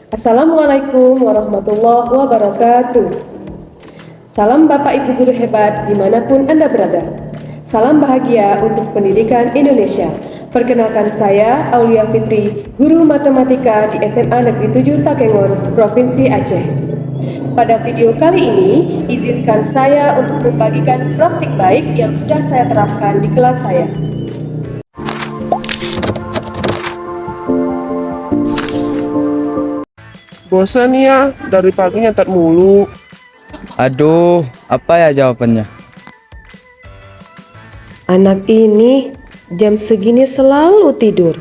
Assalamualaikum warahmatullahi wabarakatuh. Salam Bapak Ibu Guru hebat dimanapun Anda berada. Salam bahagia untuk pendidikan Indonesia. Perkenalkan saya Aulia Fitri, Guru Matematika di SMA Negeri 7 Takengon, Provinsi Aceh. Pada video kali ini, izinkan saya untuk membagikan praktik baik yang sudah saya terapkan di kelas saya. Bosan ya, dari pagi nyatet mulu. Aduh, apa ya jawabannya? Anak ini jam segini selalu tidur.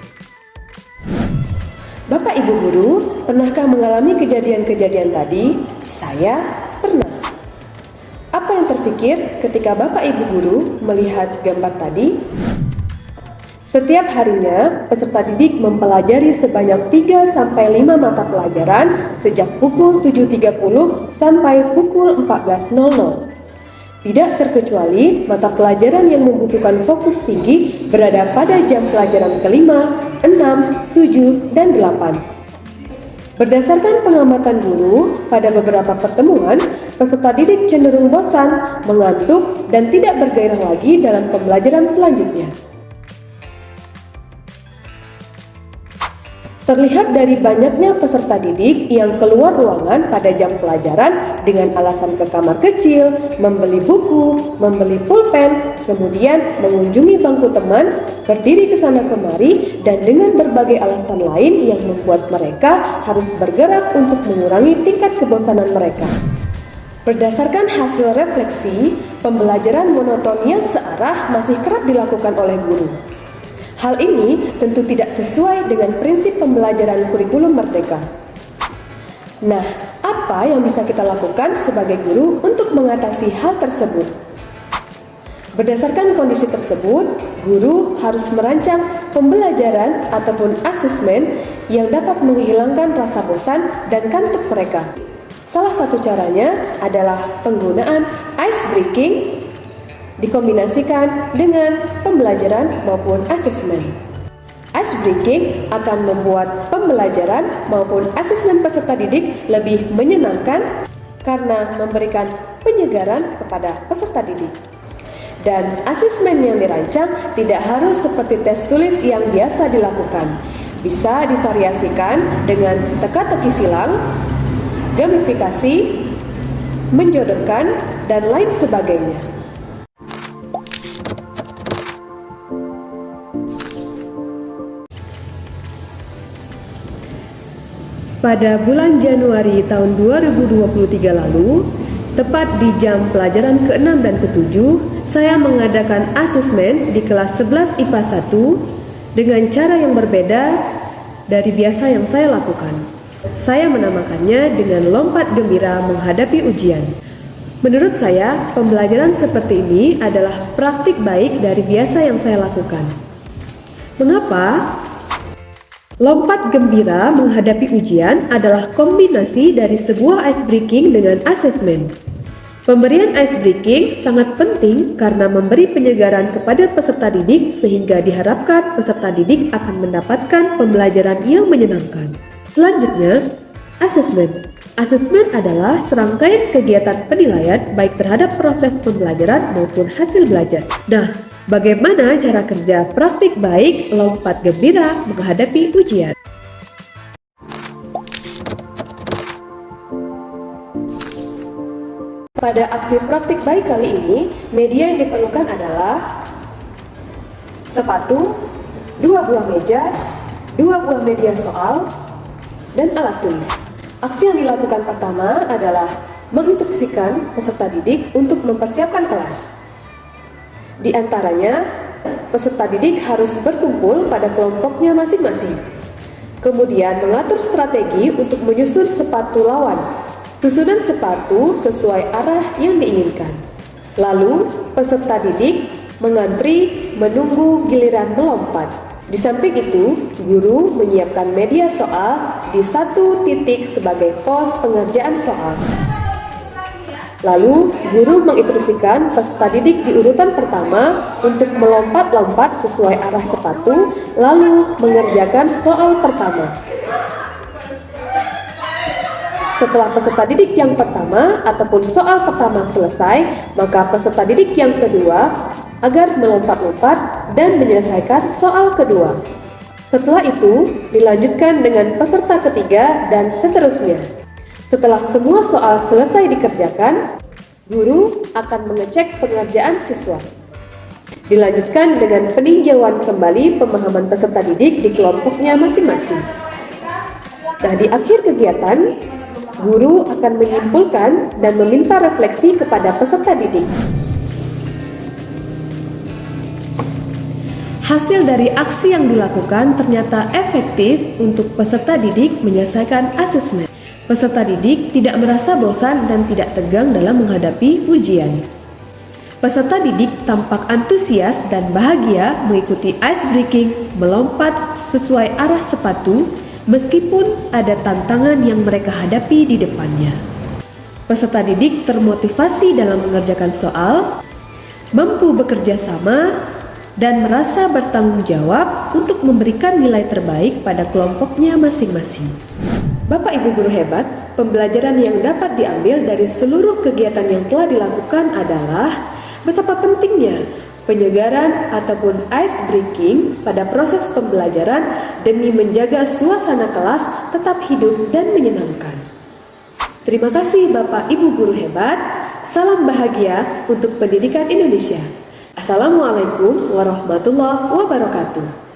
Bapak Ibu Guru, pernahkah mengalami kejadian-kejadian tadi? Saya pernah. Apa yang terpikir ketika Bapak Ibu Guru melihat gambar tadi? Setiap harinya, peserta didik mempelajari sebanyak 3-5 mata pelajaran sejak pukul 7.30 sampai pukul 14.00. Tidak terkecuali mata pelajaran yang membutuhkan fokus tinggi berada pada jam pelajaran ke-5, 6, 7, dan 8. Berdasarkan pengamatan guru, pada beberapa pertemuan, peserta didik cenderung bosan, mengantuk, dan tidak bergairah lagi dalam pembelajaran selanjutnya. Terlihat dari banyaknya peserta didik yang keluar ruangan pada jam pelajaran dengan alasan ke kamar kecil, membeli buku, membeli pulpen, kemudian mengunjungi bangku teman, berdiri ke sana kemari, dan dengan berbagai alasan lain yang membuat mereka harus bergerak untuk mengurangi tingkat kebosanan mereka. Berdasarkan hasil refleksi, pembelajaran monoton yang searah masih kerap dilakukan oleh guru. Hal ini tentu tidak sesuai dengan prinsip pembelajaran kurikulum merdeka. Nah, apa yang bisa kita lakukan sebagai guru untuk mengatasi hal tersebut? Berdasarkan kondisi tersebut, guru harus merancang pembelajaran ataupun asesmen yang dapat menghilangkan rasa bosan dan kantuk mereka. Salah satu caranya adalah penggunaan ice breaking dikombinasikan dengan pembelajaran maupun asesmen. Ice breaking akan membuat pembelajaran maupun asesmen peserta didik lebih menyenangkan karena memberikan penyegaran kepada peserta didik. Dan asesmen yang dirancang tidak harus seperti tes tulis yang biasa dilakukan. Bisa divariasikan dengan teka-teki silang, gamifikasi, menjodohkan, dan lain sebagainya. Pada bulan Januari tahun 2023 lalu, tepat di jam pelajaran ke-6 dan ke-7, saya mengadakan asesmen di kelas 11 IPA 1 dengan cara yang berbeda dari biasa yang saya lakukan. Saya menamakannya dengan lompat gembira menghadapi ujian. Menurut saya, pembelajaran seperti ini adalah praktik baik dari biasa yang saya lakukan. Mengapa? Lompat gembira menghadapi ujian adalah kombinasi dari sebuah ice breaking dengan asesmen. Pemberian ice breaking sangat penting karena memberi penyegaran kepada peserta didik sehingga diharapkan peserta didik akan mendapatkan pembelajaran yang menyenangkan. Selanjutnya, asesmen. Asesmen adalah serangkaian kegiatan penilaian baik terhadap proses pembelajaran maupun hasil belajar. Nah, bagaimana cara kerja praktik baik lompat gembira menghadapi ujian? Pada aksi praktik baik kali ini, media yang diperlukan adalah sepatu, 2 buah meja, 2 buah media soal, dan alat tulis. Aksi yang dilakukan pertama adalah menginstruksikan peserta didik untuk mempersiapkan kelas. Di antaranya, peserta didik harus berkumpul pada kelompoknya masing-masing. Kemudian mengatur strategi untuk menyusun sepatu lawan. Susunan sepatu sesuai arah yang diinginkan. Lalu, peserta didik mengantri menunggu giliran melompat. Di samping itu, guru menyiapkan media soal di satu titik sebagai pos pengerjaan soal. Lalu, guru menginstruksikan peserta didik di urutan pertama untuk melompat-lompat sesuai arah sepatu, lalu mengerjakan soal pertama. Setelah peserta didik yang pertama ataupun soal pertama selesai, maka peserta didik yang kedua agar melompat-lompat dan menyelesaikan soal kedua. Setelah itu, dilanjutkan dengan peserta ketiga dan seterusnya. Setelah semua soal selesai dikerjakan, guru akan mengecek pengerjaan siswa. Dilanjutkan dengan peninjauan kembali pemahaman peserta didik di kelompoknya masing-masing. Nah, di akhir kegiatan, guru akan menyimpulkan dan meminta refleksi kepada peserta didik. Hasil dari aksi yang dilakukan ternyata efektif untuk peserta didik menyelesaikan asesmen. Peserta didik tidak merasa bosan dan tidak tegang dalam menghadapi ujian. Peserta didik tampak antusias dan bahagia mengikuti ice breaking, melompat sesuai arah sepatu, meskipun ada tantangan yang mereka hadapi di depannya. Peserta didik termotivasi dalam mengerjakan soal, mampu bekerja sama, dan merasa bertanggung jawab untuk memberikan nilai terbaik pada kelompoknya masing-masing. Bapak Ibu guru hebat, pembelajaran yang dapat diambil dari seluruh kegiatan yang telah dilakukan adalah betapa pentingnya penyegaran ataupun ice breaking pada proses pembelajaran demi menjaga suasana kelas tetap hidup dan menyenangkan. Terima kasih Bapak Ibu guru hebat, salam bahagia untuk pendidikan Indonesia. Assalamualaikum warahmatullahi wabarakatuh.